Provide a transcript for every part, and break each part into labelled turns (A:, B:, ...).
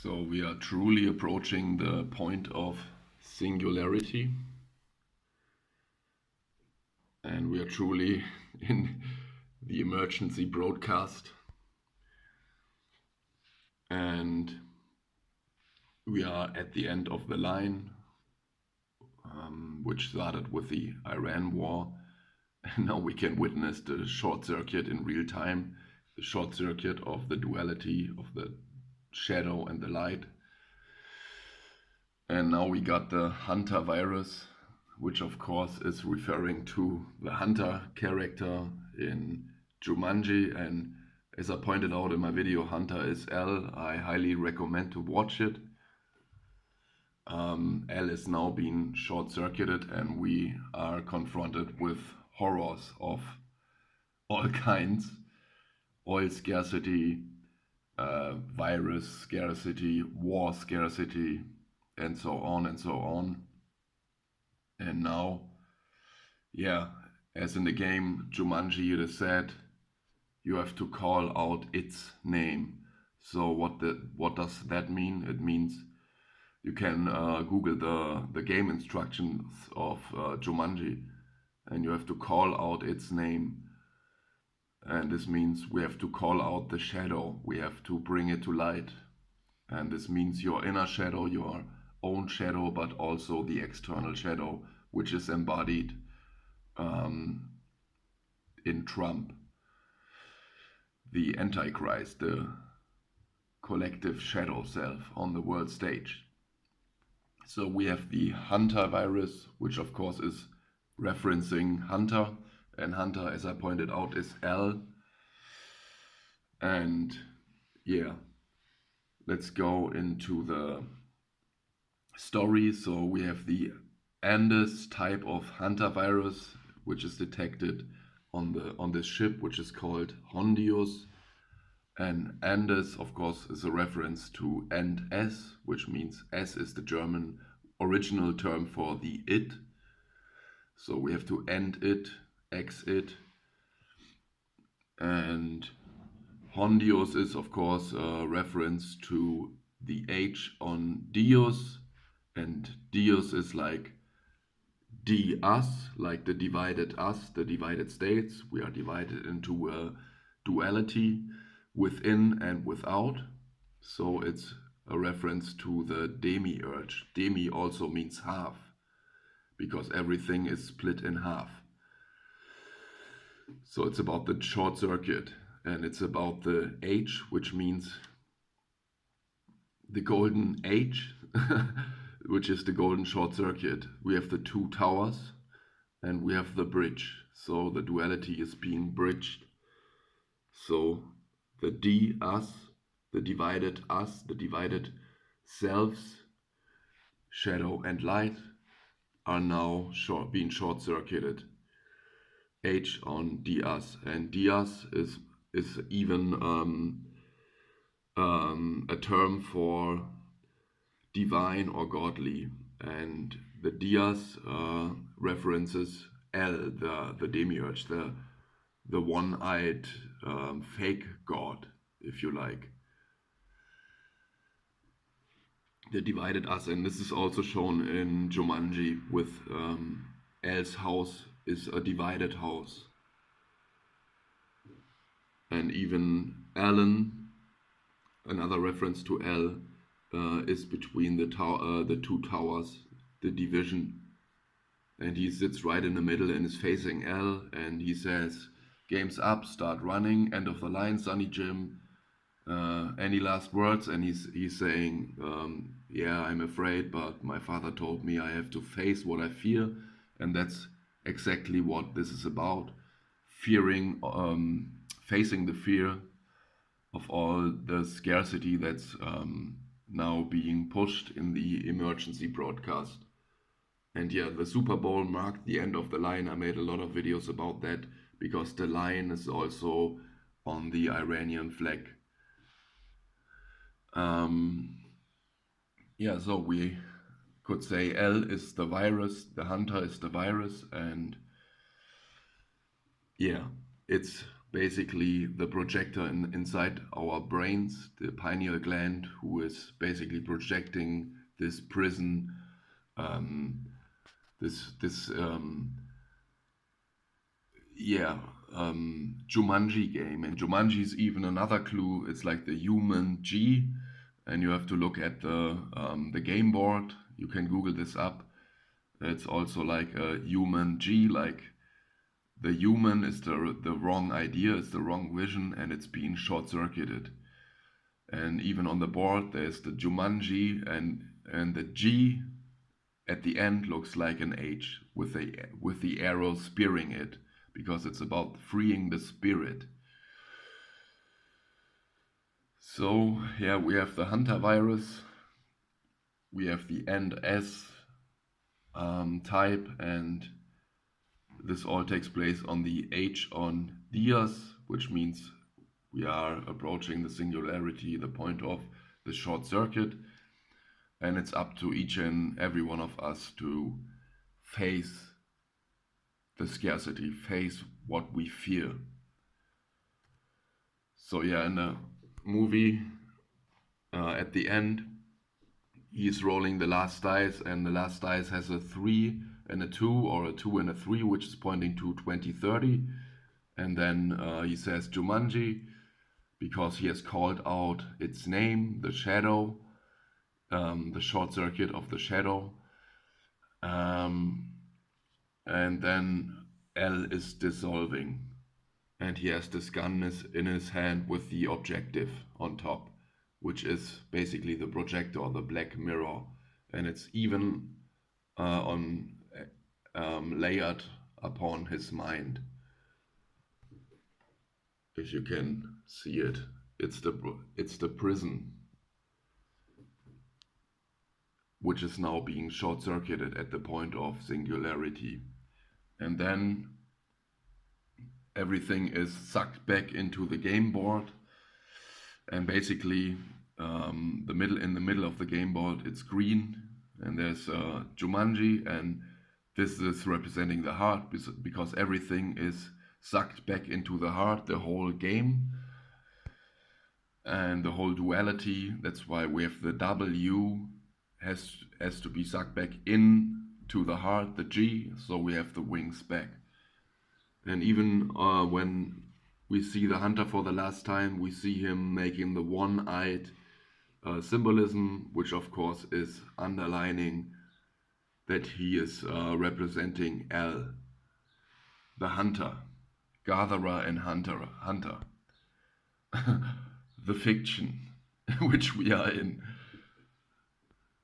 A: So we are truly approaching the point of singularity, and we are truly in the emergency broadcast, and we are at the end of the line, which started with the Iran war, and now we can witness the short circuit in real time, the short circuit of the duality of the shadow and the light. And now we got the Hanta Virus, which of course is referring to the Hunter character in Jumanji. And as I pointed out in my video, Hunter is L. I highly recommend to watch it. L is now being short-circuited, and we are confronted with horrors of all kinds. Oil scarcity, virus scarcity, war scarcity, and so on and so on. And now, as in the game Jumanji, it is said you have to call out its name. So what does that mean? It means you can Google the game instructions of Jumanji, and you have to call out its name. And this means we have to call out the shadow. We have to bring it to light. And this means your inner shadow, your own shadow, but also the external shadow, which is embodied in Trump, the Antichrist, the collective shadow self on the world stage. So we have the Hanta Virus, which of course is referencing Hunter, and Hunter, as I pointed out, is L. And let's go into the story. So we have the Andes type of Hanta Virus, which is detected on this ship, which is called Hondius. And Andes, of course, is a reference to and S, which means S is the German original term for the it. So we have to end it, X it. And Hondius is, of course, a reference to the H on Dios. And Dios is like us, like the divided us, the divided states. We are divided into a duality within and without. So it's a reference to the demiurge. Demi also means half, because everything is split in half. So it's about the short circuit, and it's about the H, which means the golden H, which is the golden short circuit. We have the two towers, and we have the bridge. So the duality is being bridged. So the D, us, the divided selves, shadow and light, are now being short-circuited. H on D, us, and D, us is even a term for divine or godly, and the Dias references El, the demiurge, the one-eyed fake god, if you like. The divided us, and this is also shown in Jumanji with El's house is a divided house. And even Alan, another reference to El, is between the two towers, the division. And he sits right in the middle and is facing L, and he says, "Game's up, start running, end of the line, Sunny Jim. Any last words?" And he's saying, I'm afraid, but my father told me I have to face what I fear. And that's exactly what this is about. Fearing, facing the fear of all the scarcity that's now being pushed in the emergency broadcast. And the Super Bowl marked the end of the line. I made a lot of videos about that, because the line is also on the Iranian flag. So we could say L is the virus, the Hunter is the virus, and it's basically the projector inside our brains, the pineal gland, who is basically projecting this prison, um, this yeah, Jumanji game. And Jumanji is even another clue. It's like the human G, and you have to look at the game board. You can Google this up. It's also like a human G, like the human is the wrong idea, it's the wrong vision, and it's being short circuited. And even on the board, there's the Jumanji, and the G at the end looks like an H with the arrow spearing it, because it's about freeing the spirit. So yeah, we have the Hanta virus, we have the NS type, and this all takes place on the H on Dias, which means we are approaching the singularity, the point of the short circuit, and it's up to each and every one of us to face the scarcity, face what we fear. So yeah, in the movie, at the end, he's rolling the last dice, and the last dice has a 3 and a 2, or a 2 and a 3, which is pointing to 2030. And then he says Jumanji, because he has called out its name, the shadow, the short circuit of the shadow. And then L is dissolving, and he has this gun in his hand with the objective on top, which is basically the projector, the black mirror, and it's even layered upon his mind. If you can see it, it's the prison, which is now being short-circuited at the point of singularity. And then everything is sucked back into the game board, and basically in the middle of the game board, it's green, and there's Jumanji, and this is representing the heart, because everything is sucked back into the heart, the whole game and the whole duality. That's why we have the W has to be sucked back into the heart, the G, so we have the wings back. And even when we see the hunter for the last time, we see him making the one-eyed symbolism, which of course is underlining that he is representing L, the hunter, gatherer and hunter, the fiction which we are in,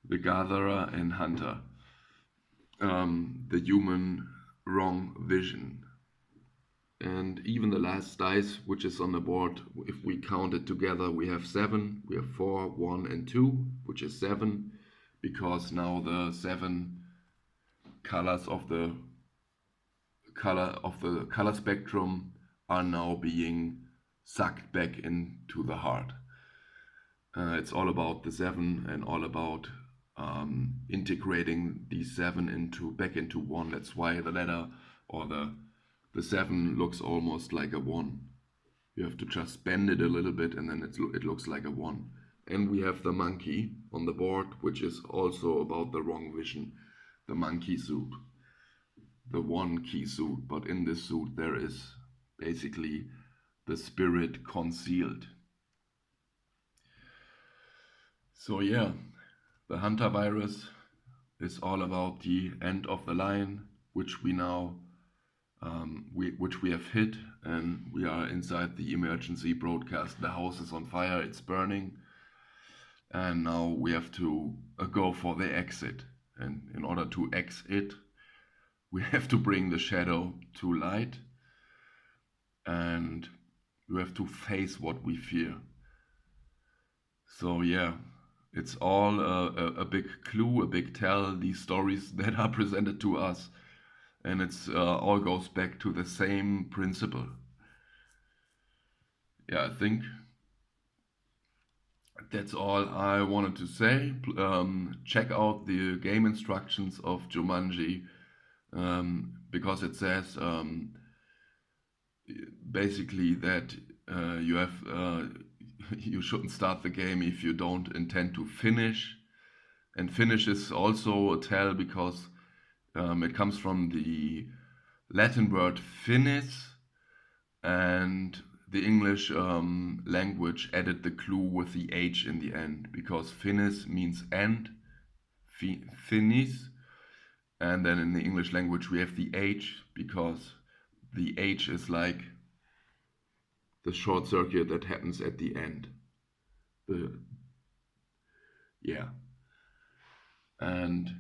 A: the gatherer and hunter, the human wrong vision. And even the last dice, which is on the board, if we count it together, we have 7, we have 4, 1 and 2, which is 7, because now the 7 colors of the color spectrum are now being sucked back into the heart. It's all about the 7 and all about integrating these 7 back into 1. That's why the letter or the 7 looks almost like a 1. You have to just bend it a little bit, and then it looks like a 1. And we have the monkey on the board, which is also about the wrong vision, the monkey suit, the one key suit. But in this suit there is basically the spirit concealed. So yeah, the Hanta virus is all about the end of the line, which we now which we have hit, and we are inside the emergency broadcast. The house is on fire, it's burning, and now we have to go for the exit. And in order to exit, we have to bring the shadow to light, and we have to face what we fear. So yeah, it's all a big clue, a big tell, these stories that are presented to us. And it's all goes back to the same principle. Yeah, I think that's all I wanted to say. Check out the game instructions of Jumanji, because it says basically that you have you shouldn't start the game if you don't intend to finish. And finish is also a tell because it comes from the Latin word finis, and the English language added the clue with the H in the end because finis means end, finis, and then in the English language we have the H because the H is like the short circuit that happens at the end. The yeah, and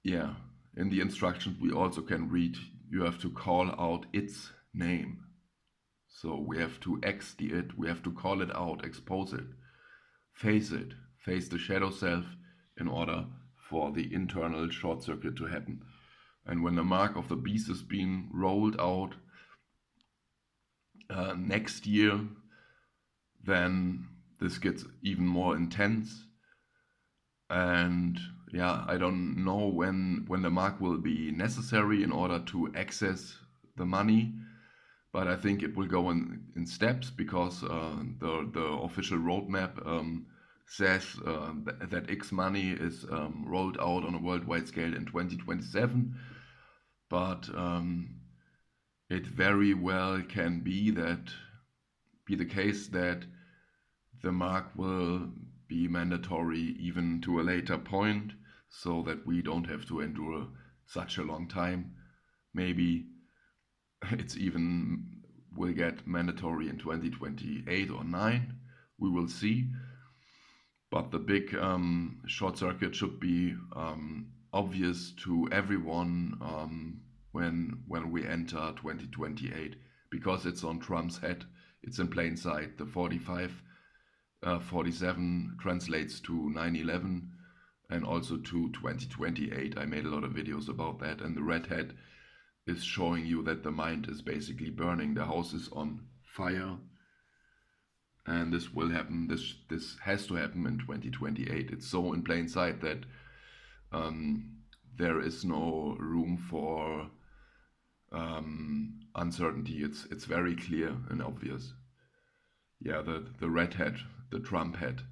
A: yeah, in the instructions we also can read you have to call out its name. So we have to X the it, we have to call it out, expose it, face the shadow self in order for the internal short circuit to happen. And when the mark of the beast is being rolled out next year, then this gets even more intense. And yeah, I don't know when the mark will be necessary in order to access the money, but I think it will go in steps because the official roadmap says that X money is rolled out on a worldwide scale in 2027, but it very well can be the case that the mark will be mandatory even to a later point, so that we don't have to endure such a long time. Maybe it's even will get mandatory in 2028 or 9. We will see. But the big short circuit should be obvious to everyone when we enter 2028 because it's on Trump's head. It's in plain sight. The 45, 47 translates to 9/11 and also to 2028. I made a lot of videos about that, and the red hat is showing you that the mind is basically burning. The house is on fire, and this will happen. This has to happen in 2028. It's so in plain sight that there is no room for uncertainty. It's very clear and obvious. Yeah, the red hat, the Trump hat.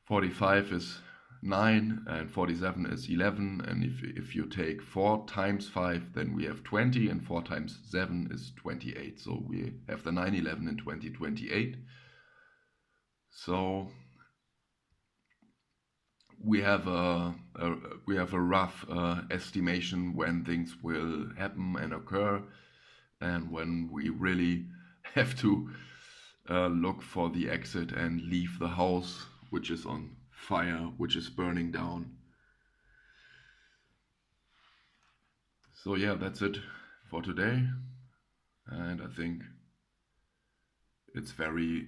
A: 45 is 9 and 47 is 11, and if you take 4 times 5, then we have 20, and 4 times 7 is 28. So we have the 9/11 in 2028. So we have a rough estimation when things will happen and occur, and when we really have to look for the exit and leave the house, which is on fire, which is burning down. So yeah, that's it for today, and I think it's very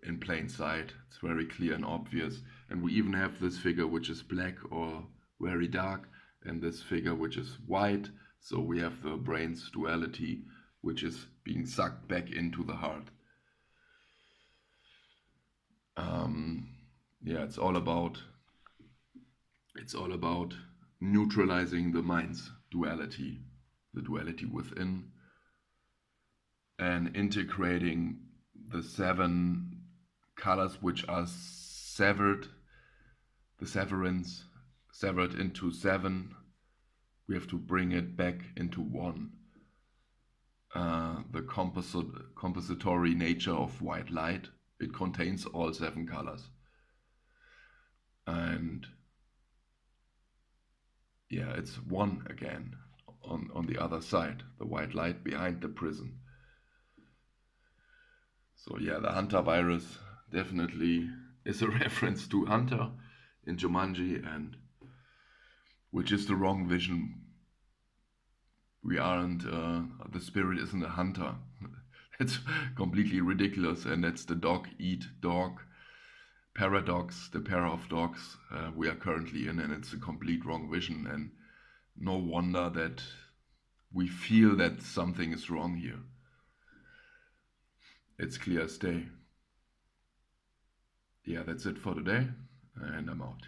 A: in plain sight. It's very clear and obvious, and we even have this figure which is black or very dark, and this figure which is white. So we have the brain's duality, which is being sucked back into the heart. Yeah, it's all about neutralizing the mind's duality, the duality within, and integrating the 7 colors which are severed, the severance severed into 7. We have to bring it back into 1. The compository nature of white light, it contains all 7 colors. And yeah, it's 1 again on the other side, the white light behind the prison. So yeah, the Hanta Virus definitely is a reference to Hunter in Jumanji, and which is the wrong vision. We aren't, the spirit isn't a hunter. It's completely ridiculous, and that's the dog eat dog paradox, the pair of dogs we are currently in, and it's a complete wrong vision, and no wonder that we feel that something is wrong here. It's clear as day. Yeah, that's it for today, and I'm out.